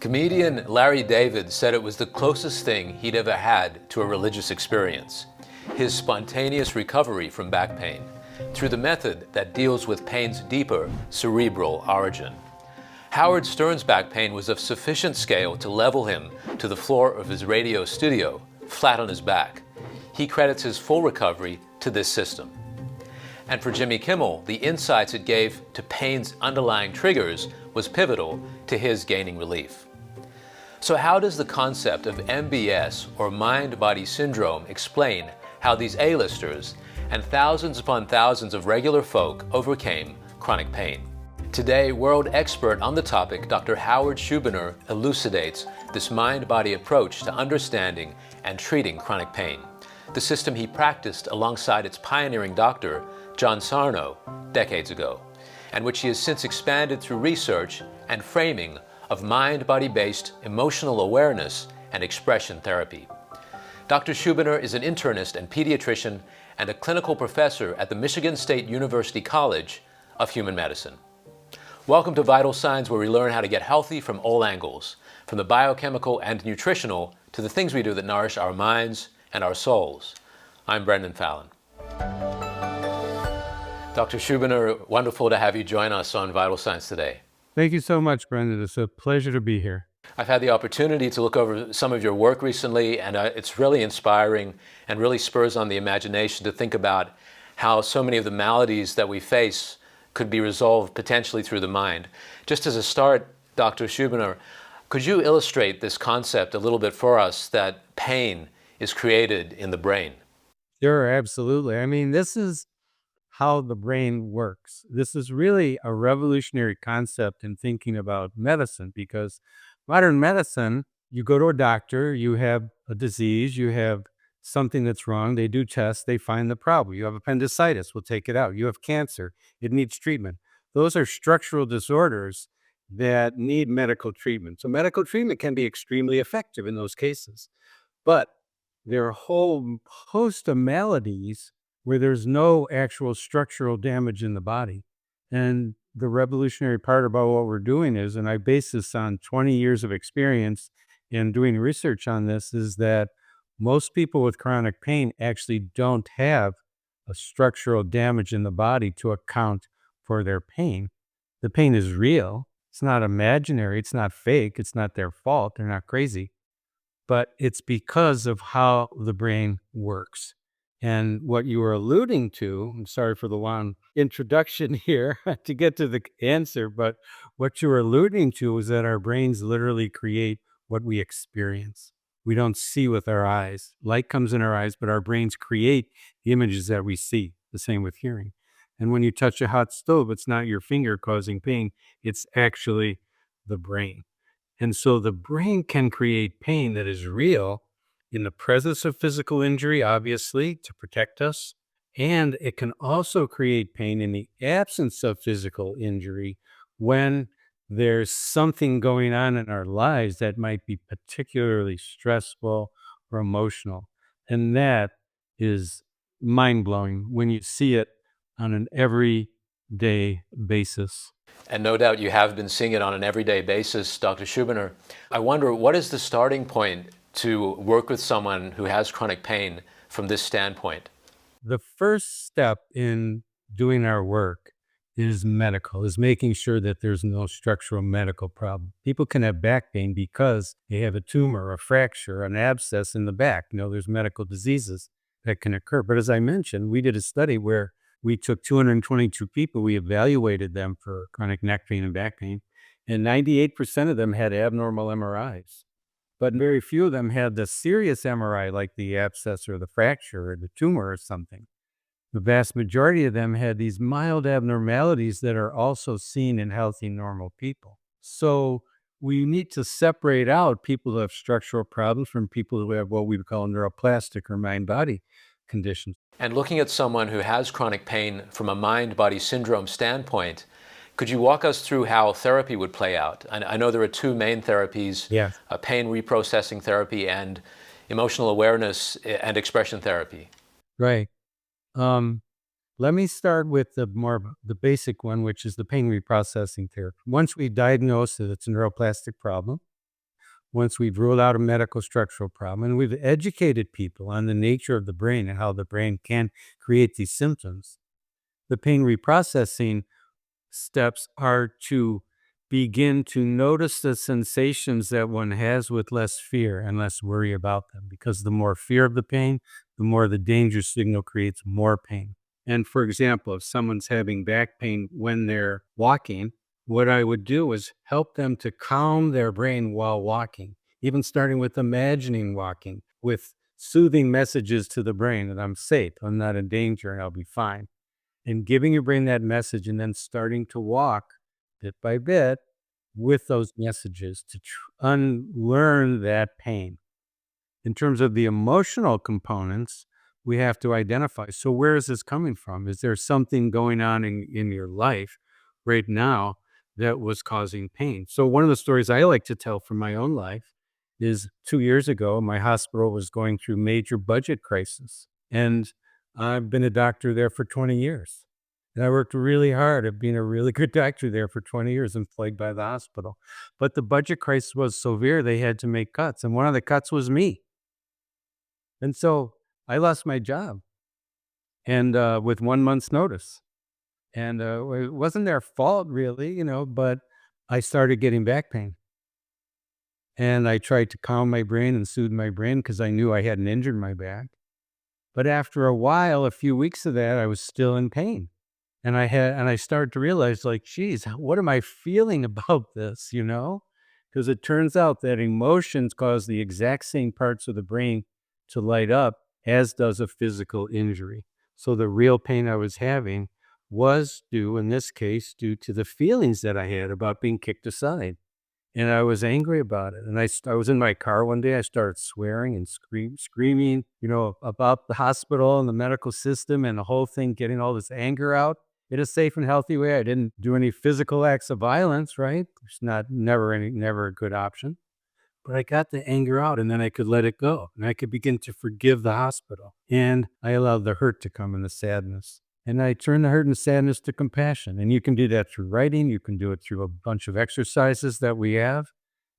Comedian Larry David said it was the closest thing he'd ever had to a religious experience, his spontaneous recovery from back pain, through the method that deals with pain's deeper cerebral origin. Howard Stern's back pain was of sufficient scale to level him to the floor of his radio studio, flat on his back. He credits his full recovery to this system. And for Jimmy Kimmel, the insights it gave to pain's underlying triggers was pivotal to his gaining relief. So how does the concept of MBS, or mind-body syndrome, explain how these A-listers and thousands upon thousands of regular folk overcame chronic pain? Today, world expert on the topic, Dr. Howard Schubiner, elucidates this mind-body approach to understanding and treating chronic pain, the system he practiced alongside its pioneering doctor, John Sarno, decades ago, and which he has since expanded through research and framing of mind-body-based emotional awareness and expression therapy. Dr. Schubiner is an internist and pediatrician and a clinical professor at the Michigan State University College of Human Medicine. Welcome to Vital Signs, where we learn how to get healthy from all angles, from the biochemical and nutritional to the things we do that nourish our minds and our souls. I'm Brendan Fallon. Dr. Schubiner, wonderful to have you join us on Vital Signs today. Thank you so much, Brendan. It's a pleasure to be here. I've had the opportunity to look over some of your work recently, and it's really inspiring and really spurs on the imagination to think about how so many of the maladies that we face could be resolved potentially through the mind. Just as a start, Dr. Schubiner, could you illustrate this concept a little bit for us, that pain is created in the brain? Sure, absolutely. I mean, this is how the brain works. This is really a revolutionary concept in thinking about medicine, because modern medicine, you go to a doctor, you have a disease, you have something that's wrong, they do tests, they find the problem. You have appendicitis, we'll take it out. You have cancer, it needs treatment. Those are structural disorders that need medical treatment. So medical treatment can be extremely effective in those cases. But there are a whole host of maladies where there's no actual structural damage in the body. And the revolutionary part about what we're doing is, and I base this on 20 years of experience in doing research on this, is that most people with chronic pain actually don't have a structural damage in the body to account for their pain. The pain is real. It's not imaginary. It's not fake. It's not their fault. They're not crazy. But it's because of how the brain works. And what you were alluding to, I'm sorry for the long introduction here to get to the answer, but what you were alluding to is that our brains literally create what we experience. We don't see with our eyes. Light comes in our eyes, but our brains create the images that we see. The same with hearing. And when you touch a hot stove, it's not your finger causing pain, it's actually the brain. And so the brain can create pain that is real in the presence of physical injury, obviously, to protect us. And it can also create pain in the absence of physical injury when there's something going on in our lives that might be particularly stressful or emotional. And that is mind-blowing when you see it on an everyday basis. And no doubt you have been seeing it on an everyday basis, Dr. Schubiner. I wonder, what is the starting point to work with someone who has chronic pain from this standpoint? The first step in doing our work is medical, is making sure that there's no structural medical problem. People can have back pain because they have a tumor, a fracture, an abscess in the back. There's medical diseases that can occur. But as I mentioned, we did a study where we took 222 people, we evaluated them for chronic neck pain and back pain, and 98% of them had abnormal MRIs. But very few of them had the serious MRI, like the abscess or the fracture or the tumor or something. The vast majority of them had these mild abnormalities that are also seen in healthy, normal people. So we need to separate out people who have structural problems from people who have what we would call neuroplastic or mind-body conditions. And looking at someone who has chronic pain from a mind-body syndrome standpoint, could you walk us through how therapy would play out? I know there are two main therapies, pain reprocessing therapy and emotional awareness and expression therapy. Right. Let me start with the basic one, which is the pain reprocessing therapy. Once we diagnose that it's a neuroplastic problem, once we've ruled out a medical structural problem and we've educated people on the nature of the brain and how the brain can create these symptoms, the pain reprocessing steps are to begin to notice the sensations that one has with less fear and less worry about them, because the more fear of the pain, the more the danger signal creates more pain. And for example, if someone's having back pain when they're walking, what I would do is help them to calm their brain while walking, even starting with imagining walking, with soothing messages to the brain that I'm safe, I'm not in danger, and I'll be fine. And giving your brain that message and then starting to walk bit by bit with those messages to unlearn that pain. In terms of the emotional components, we have to identify, so where is this coming from? Is there something going on in your life right now that was causing pain? So one of the stories I like to tell from my own life is 2 years ago, my hospital was going through major budget crisis. And I've been a doctor there for 20 years. And I worked really hard at being a really good doctor there for 20 years, employed by the hospital. But the budget crisis was severe, they had to make cuts. And one of the cuts was me. And so I lost my job, and with 1 month's notice. And it wasn't their fault really, but I started getting back pain. And I tried to calm my brain and soothe my brain because I knew I hadn't injured my back. But after a while, a few weeks of that, I was still in pain. And I started to realize, like, geez, what am I feeling about this, Because it turns out that emotions cause the exact same parts of the brain to light up as does a physical injury. So the real pain I was having was due, in this case, due to the feelings that I had about being kicked aside. And I was angry about it. And I was in my car one day. I started swearing and screaming, about the hospital and the medical system and the whole thing, getting all this anger out in a safe and healthy way. I didn't do any physical acts of violence, right? It's never a good option. But I got the anger out, and then I could let it go, and I could begin to forgive the hospital. And I allowed the hurt to come and the sadness. And I turned the hurt and sadness to compassion. And you can do that through writing. You can do it through a bunch of exercises that we have,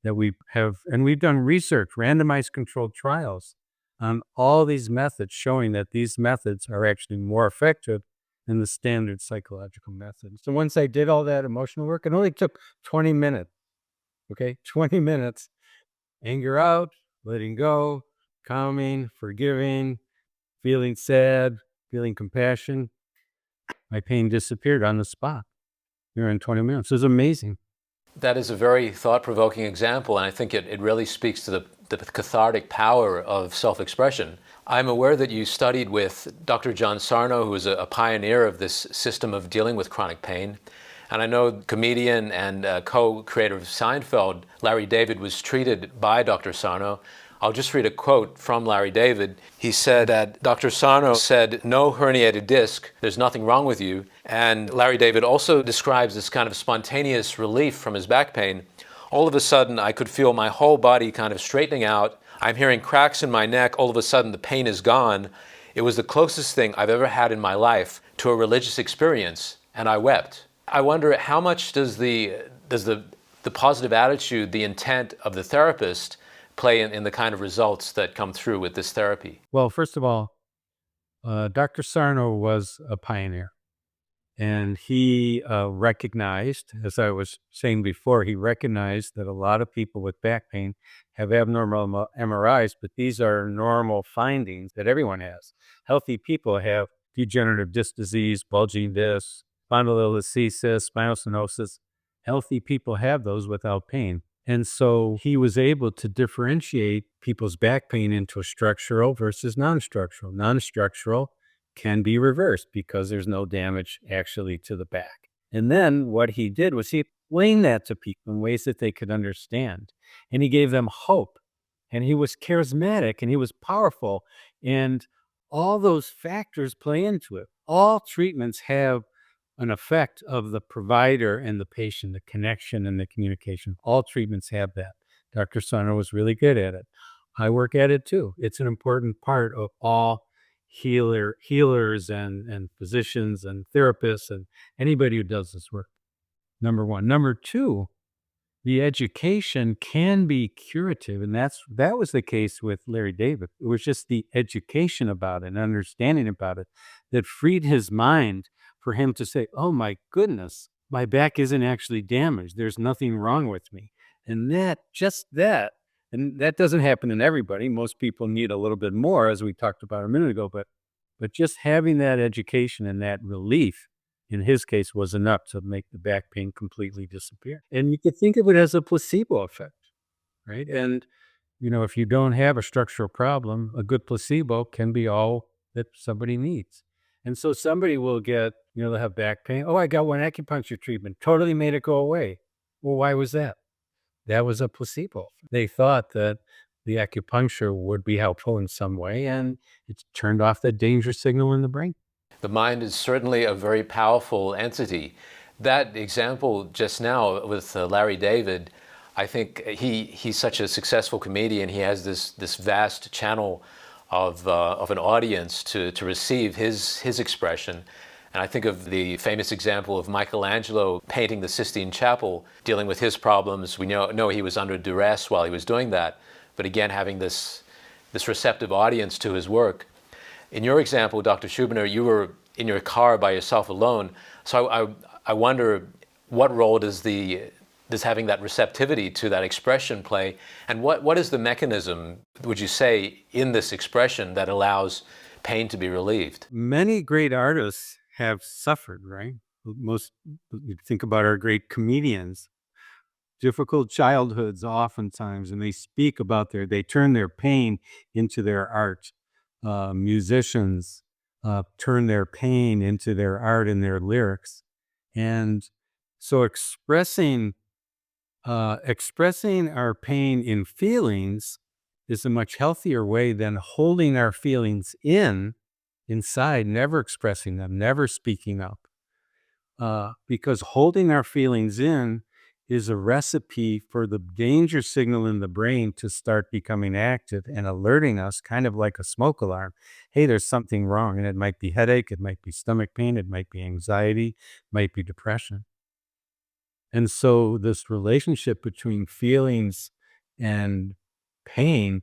and we've done research, randomized controlled trials on all these methods, showing that these methods are actually more effective than the standard psychological methods. So once I did all that emotional work, it only took 20 minutes. Okay, 20 minutes. Anger out, letting go, calming, forgiving, feeling sad, feeling compassion. My pain disappeared on the spot. You're in 20 minutes. It was amazing. That is a very thought-provoking example, and I think it really speaks to the cathartic power of self-expression. I'm aware that you studied with Dr. John Sarno, who is a pioneer of this system of dealing with chronic pain. And I know comedian and co-creator of Seinfeld, Larry David, was treated by Dr. Sarno. I'll just read a quote from Larry David. He said that Dr. Sarno said, "No herniated disc, there's nothing wrong with you." And Larry David also describes this kind of spontaneous relief from his back pain. All of a sudden, I could feel my whole body kind of straightening out. I'm hearing cracks in my neck. All of a sudden, the pain is gone. It was the closest thing I've ever had in my life to a religious experience, and I wept. I wonder, how much does the positive attitude, the intent of the therapist, play in the kind of results that come through with this therapy? Well, first of all, Dr. Sarno was a pioneer. And he recognized, as I was saying before, he recognized that a lot of people with back pain have abnormal MRIs, but these are normal findings that everyone has. Healthy people have degenerative disc disease, bulging discs, spondylolisthesis, spinal stenosis. Healthy people have those without pain. And so he was able to differentiate people's back pain into structural versus non-structural. Non-structural can be reversed because there's no damage actually to the back. And then what he did was he explained that to people in ways that they could understand. And he gave them hope. And he was charismatic and he was powerful. And all those factors play into it. All treatments have an effect of the provider and the patient, the connection and the communication. All treatments have that. Dr. Sarno was really good at it. I work at it too. It's an important part of all healers and physicians and therapists and anybody who does this work. Number one. Number two, the education can be curative, and that was the case with Larry David. It was just the education about it and understanding about it that freed his mind for him to say, "Oh my goodness, my back isn't actually damaged. There's nothing wrong with me." And that just that and that doesn't happen in everybody. Most people need a little bit more, as we talked about a minute ago, but just having that education and that relief, in his case, was enough to make the back pain completely disappear. And you could think of it as a placebo effect, right? And, if you don't have a structural problem, a good placebo can be all that somebody needs. And so somebody will get, they'll have back pain. Oh, I got one acupuncture treatment, totally made it go away. Well, why was that? That was a placebo. They thought that the acupuncture would be helpful in some way, and it turned off that danger signal in the brain. The mind is certainly a very powerful entity. That example just now with Larry David, I think he's such a successful comedian. He has this vast channel of an audience to receive his expression. And I think of the famous example of Michelangelo painting the Sistine Chapel, dealing with his problems. We know he was under duress while he was doing that, but again, having this receptive audience to his work. In your example, Dr. Schubiner, you were in your car by yourself alone. So I wonder, what role does having that receptivity to that expression play? And what is the mechanism, would you say, in this expression that allows pain to be relieved? Many great artists have suffered, right? Most, you think about our great comedians, difficult childhoods oftentimes, and they speak about they turn their pain into their art. Musicians turn their pain into their art and their lyrics. And so expressing our pain in feelings is a much healthier way than holding our feelings inside, never expressing them, never speaking up. Because holding our feelings in is a recipe for the danger signal in the brain to start becoming active and alerting us, kind of like a smoke alarm. Hey, there's something wrong. And it might be headache, it might be stomach pain, it might be anxiety, it might be depression. And so this relationship between feelings and pain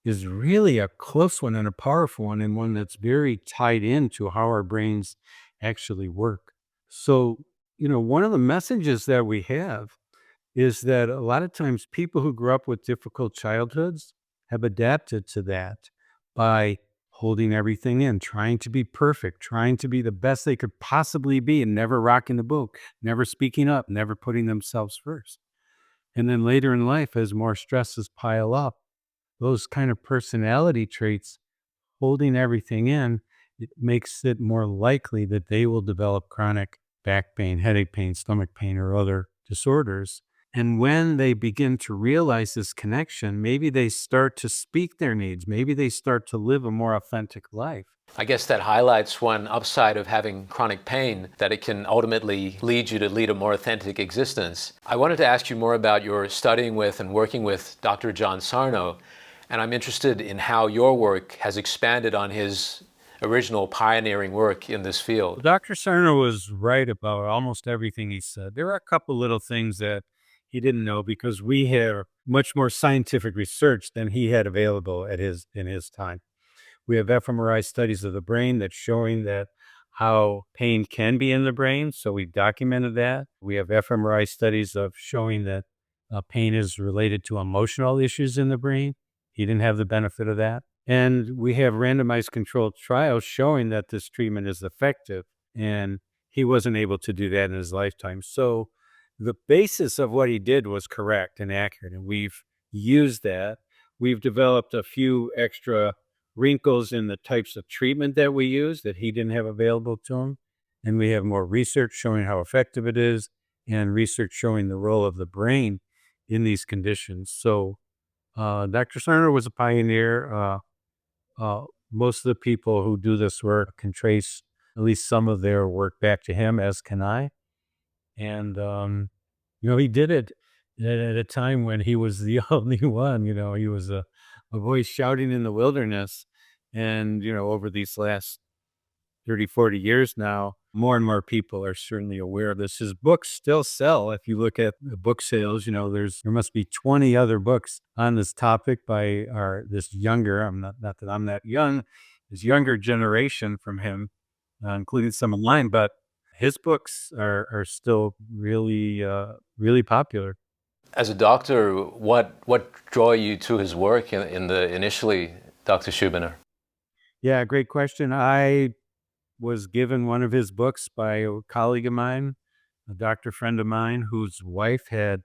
is really a close one and a powerful one, and one that's very tied into how our brains actually work. So, one of the messages that we have is that a lot of times people who grew up with difficult childhoods have adapted to that by holding everything in, trying to be perfect, trying to be the best they could possibly be, and never rocking the boat, never speaking up, never putting themselves first. And then later in life, as more stresses pile up, those kind of personality traits, holding everything in, it makes it more likely that they will develop chronic back pain, headache pain, stomach pain, or other disorders. And when they begin to realize this connection, maybe they start to speak their needs. Maybe they start to live a more authentic life. I guess that highlights one upside of having chronic pain, that it can ultimately lead you to lead a more authentic existence. I wanted to ask you more about your studying with and working with Dr. John Sarno, and I'm interested in how your work has expanded on his original pioneering work in this field. Dr. Sarno was right about almost everything he said. There are a couple little things that he didn't know because we have much more scientific research than he had available in his time. We have fMRI studies of the brain that's showing that how pain can be in the brain. So we've documented that. We have fMRI studies of showing that pain is related to emotional issues in the brain. He didn't have the benefit of that. And we have randomized controlled trials showing that this treatment is effective. And he wasn't able to do that in his lifetime. So the basis of what he did was correct and accurate. And we've used that. We've developed a few extra wrinkles in the types of treatment that we use that he didn't have available to him. And we have more research showing how effective it is, and research showing the role of the brain in these conditions. So Dr. Sarno was a pioneer. Most of the people who do this work can trace at least some of their work back to him, as can I. And, he did it at a time when he was the only one. He was a voice shouting in the wilderness. And, over these last 30, 40 years now, more and more people are certainly aware of this. His books still sell. If you look at the book sales, there must be 20 other books on this topic by this younger, not that I'm that young, this younger generation from him, including some online, but his books are still really, really popular. As a doctor, what drew you to his work initially, Dr. Schubiner? Yeah, great question. I was given one of his books by a colleague of mine, a doctor friend of mine, whose wife had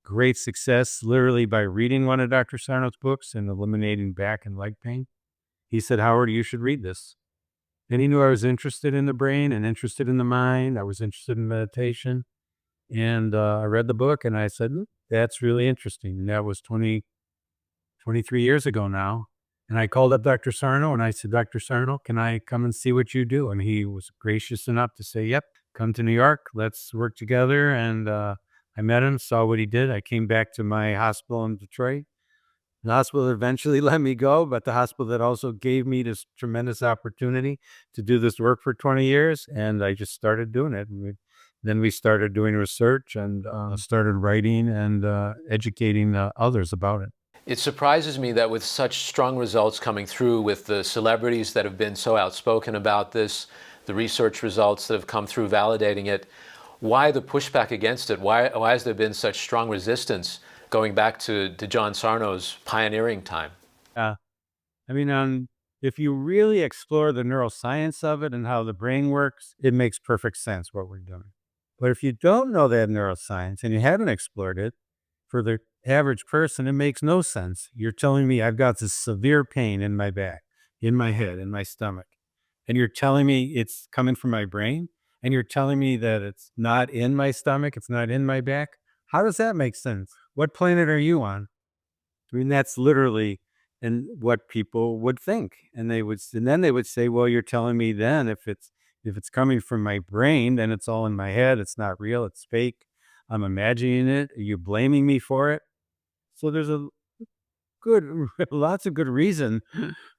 great success literally by reading one of Dr. Sarno's books and eliminating back and leg pain. He said, "Howard, you should read this." And he knew I was interested in the brain and interested in the mind. I was interested in meditation. And I read the book and I said, That's really interesting." And that was 23 years ago now. And I called up Dr. Sarno and I said, "Dr. Sarno, can I come and see what you do?" And he was gracious enough to say, "Yep, come to New York. Let's work together." And I met him, saw what he did. I came back to my hospital in Detroit. The hospital eventually let me go, but the hospital that also gave me this tremendous opportunity to do this work for 20 years. And I just started doing it. Then we started doing research and started writing and educating others about it. It surprises me that with such strong results coming through with the celebrities that have been so outspoken about this, the research results that have come through validating it, why the pushback against it? Why has there been such strong resistance going back to John Sarno's pioneering time? If you really explore the neuroscience of it and how the brain works, it makes perfect sense what we're doing. But if you don't know that neuroscience and you haven't explored it, for the average person, it makes no sense. You're telling me I've got this severe pain in my back, in my head, in my stomach, and you're telling me it's coming from my brain, and you're telling me that it's not in my stomach, it's not in my back. How does that make sense? What planet are you on? I mean, that's literally and what people would think, and then they would say, "Well, you're telling me then if it's coming from my brain, then it's all in my head. It's not real. It's fake. I'm imagining it. Are you blaming me for it?" So there's lots of good reason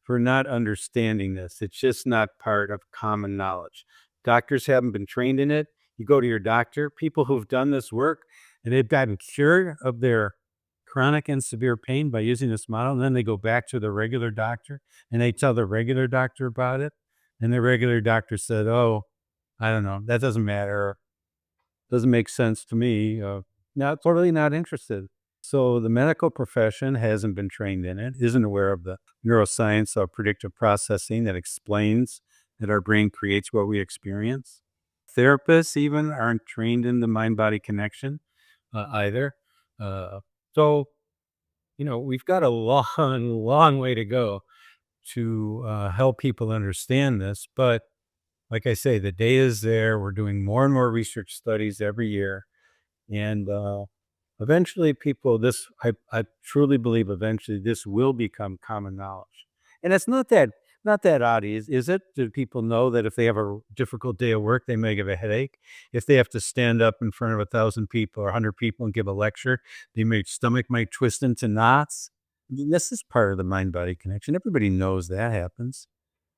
for not understanding this. It's just not part of common knowledge. Doctors haven't been trained in it. You go to your doctor, people who've done this work, and they've gotten cured of their chronic and severe pain by using this model. And then they go back to the regular doctor and they tell the regular doctor about it. And the regular doctor said, "Oh, I don't know. That doesn't matter. Doesn't make sense to me. Totally not interested." So the medical profession hasn't been trained in it, isn't aware of the neuroscience of predictive processing that explains that our brain creates what we experience. Therapists even aren't trained in the mind-body connection either. So, we've got a long, long way to go to help people understand this. But like I say, the data is there. We're doing more and more research studies every year. And eventually I truly believe eventually this will become common knowledge. And it's not that odd, is it? Do people know that if they have a difficult day of work, they may have a headache? If they have to stand up in front of 1,000 people or 100 people and give a lecture, their stomach might twist into knots. I mean, this is part of the mind-body connection. Everybody knows that happens.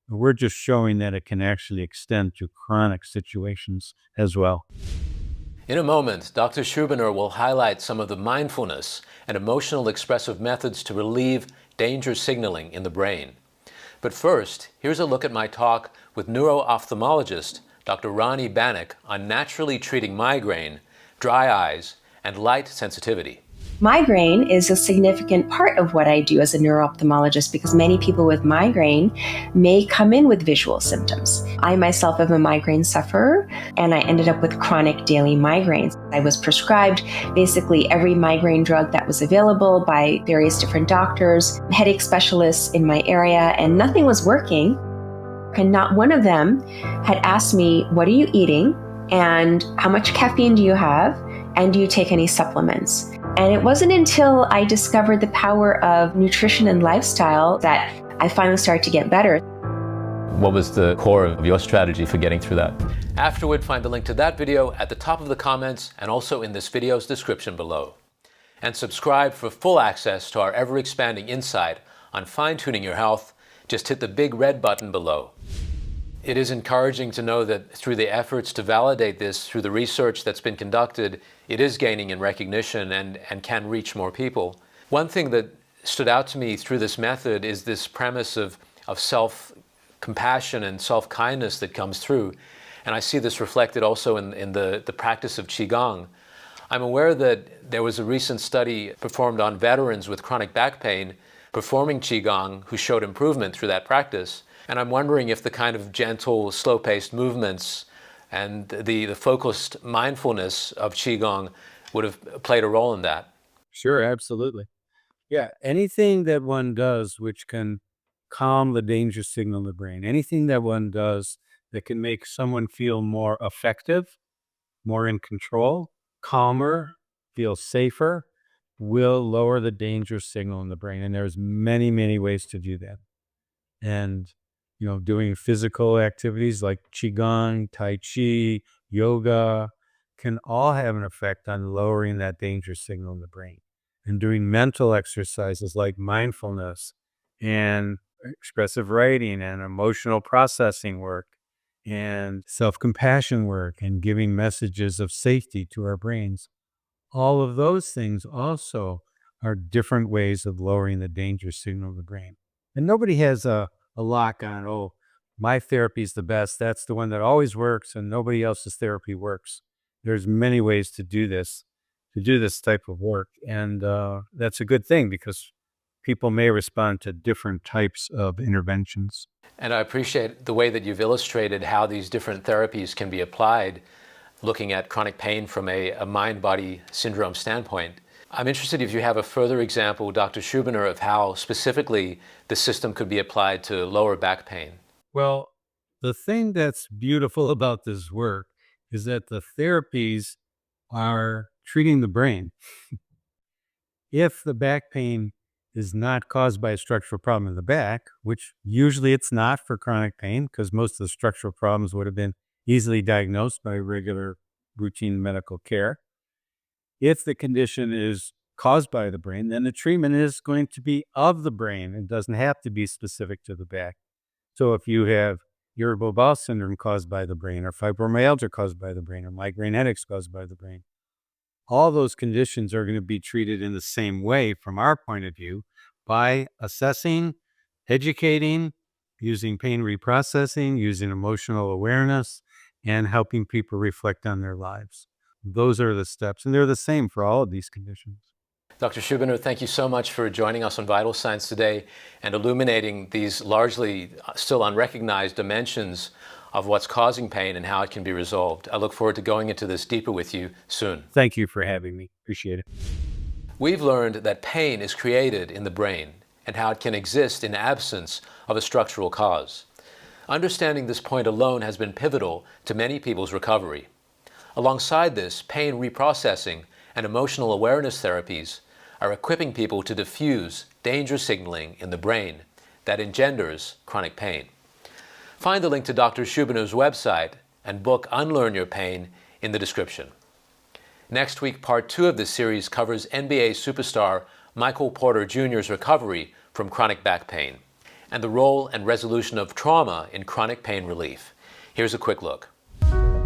We're just showing that it can actually extend to chronic situations as well. In a moment, Dr. Schubiner will highlight some of the mindfulness and emotional expressive methods to relieve danger signaling in the brain. But first, here's a look at my talk with neuro-ophthalmologist Dr. Ronnie Bannock on naturally treating migraine, dry eyes, and light sensitivity. Migraine is a significant part of what I do as a neuro-ophthalmologist because many people with migraine may come in with visual symptoms. I myself am a migraine sufferer, and I ended up with chronic daily migraines. I was prescribed basically every migraine drug that was available by various different doctors, headache specialists in my area, and nothing was working. And not one of them had asked me, "What are you eating? And how much caffeine do you have? And do you take any supplements?" And it wasn't until I discovered the power of nutrition and lifestyle that I finally started to get better. What was the core of your strategy for getting through that? Afterward, find the link to that video at the top of the comments and also in this video's description below. And subscribe for full access to our ever-expanding insight on fine-tuning your health. Just hit the big red button below. It is encouraging to know that through the efforts to validate this, through the research that's been conducted, it is gaining in recognition and can reach more people. One thing that stood out to me through this method is this premise of self-compassion and self-kindness that comes through. And I see this reflected also in the practice of Qigong. I'm aware that there was a recent study performed on veterans with chronic back pain performing Qigong who showed improvement through that practice. And I'm wondering if the kind of gentle, slow-paced movements and the focused mindfulness of Qigong would have played a role in that. Sure, absolutely. Yeah, anything that one does which can calm the danger signal in the brain, anything that one does that can make someone feel more effective, more in control, calmer, feel safer, will lower the danger signal in the brain. And there's many, many ways to do that. And, doing physical activities like Qigong, Tai Chi, yoga can all have an effect on lowering that danger signal in the brain. And doing mental exercises like mindfulness and expressive writing and emotional processing work and self-compassion work and giving messages of safety to our brains. All of those things also are different ways of lowering the danger signal of the brain. And nobody has a lock on, oh, my therapy is the best. That's the one that always works and nobody else's therapy works. There's many ways to do this type of work. And that's a good thing because people may respond to different types of interventions. And I appreciate the way that you've illustrated how these different therapies can be applied, looking at chronic pain from a mind-body syndrome standpoint. I'm interested if you have a further example, Dr. Schubiner, of how specifically the system could be applied to lower back pain. Well, the thing that's beautiful about this work is that the therapies are treating the brain. If the back pain is not caused by a structural problem in the back, which usually it's not for chronic pain because most of the structural problems would have been easily diagnosed by regular routine medical care. If the condition is caused by the brain, then the treatment is going to be of the brain. It doesn't have to be specific to the back. So if you have irritable bowel syndrome caused by the brain, or fibromyalgia caused by the brain, or migraine headaches caused by the brain, all those conditions are going to be treated in the same way from our point of view by assessing, educating, using pain reprocessing, using emotional awareness, and helping people reflect on their lives. Those are the steps, and they're the same for all of these conditions. Dr. Schubiner, thank you so much for joining us on Vital Signs today and illuminating these largely still unrecognized dimensions of what's causing pain and how it can be resolved. I look forward to going into this deeper with you soon. Thank you for having me. Appreciate it. We've learned that pain is created in the brain and how it can exist in absence of a structural cause. Understanding this point alone has been pivotal to many people's recovery. Alongside this, pain reprocessing and emotional awareness therapies are equipping people to diffuse danger signaling in the brain that engenders chronic pain. Find the link to Dr. Schubiner's website and book Unlearn Your Pain in the description. Next week, part 2 of this series covers NBA superstar Michael Porter Jr.'s recovery from chronic back pain and the role and resolution of trauma in chronic pain relief. Here's a quick look.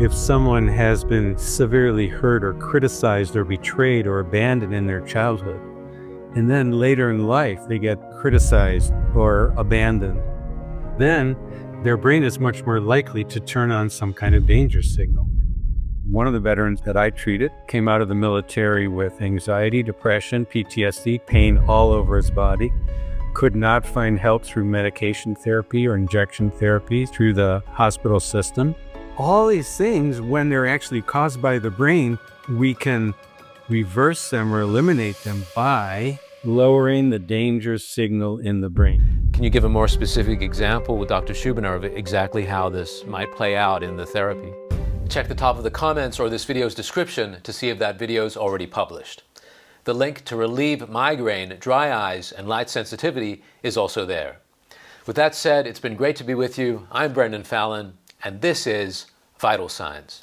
If someone has been severely hurt or criticized or betrayed or abandoned in their childhood, and then later in life they get criticized or abandoned, then their brain is much more likely to turn on some kind of danger signal. One of the veterans that I treated came out of the military with anxiety, depression, PTSD, pain all over his body, could not find help through medication therapy or injection therapy through the hospital system. All these things, when they're actually caused by the brain, we can reverse them or eliminate them by lowering the danger signal in the brain. Can you give a more specific example with Dr. Schubiner of exactly how this might play out in the therapy? Check the top of the comments or this video's description to see if that video is already published. The link to relieve migraine, dry eyes, and light sensitivity is also there. With that said, it's been great to be with you. I'm Brendan Fallon, and this is Vital Signs.